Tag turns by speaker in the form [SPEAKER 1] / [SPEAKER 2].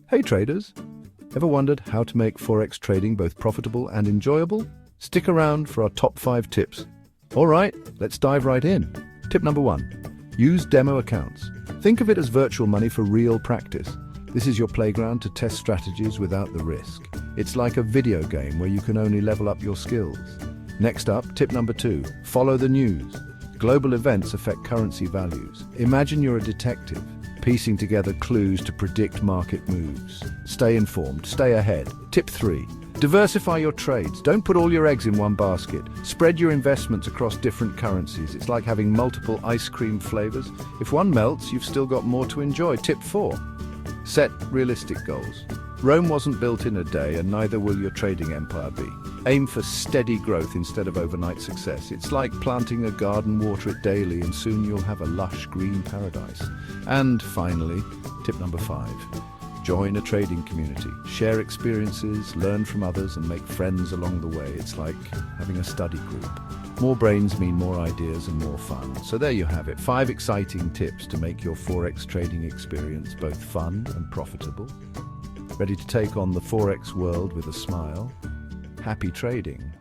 [SPEAKER 1] Hey traders! Ever wondered how to make Forex trading both profitable and enjoyable? Stick around for our top 5 tips. Alright, let's dive right in. Tip number 1. Use demo accounts. Think of it as virtual money for real practice. This is your playground to test strategies without the risk. It's like a video game where you can only level up your skills. Next up, tip number 2. Follow the news. Global events affect currency values. Imagine you're a detective, piecing together clues to predict market moves. Stay informed, stay ahead. Tip 3. Diversify your trades. Don't put all your eggs in one basket. Spread your investments across different currencies. It's like having multiple ice cream flavors. If one melts, you've still got more to enjoy. Tip 4. Set realistic goals. Rome wasn't built in a day, and neither will your trading empire be. Aim for steady growth instead of overnight success. It's like planting a garden, water it daily, and soon you'll have a lush green paradise. And finally, tip number 5. Join a trading community. Share experiences, learn from others, and make friends along the way. It's like having a study group. More brains mean more ideas and more fun. So there you have it, 5 exciting tips to make your Forex trading experience both fun and profitable. Ready to take on the Forex world with a smile? Happy trading!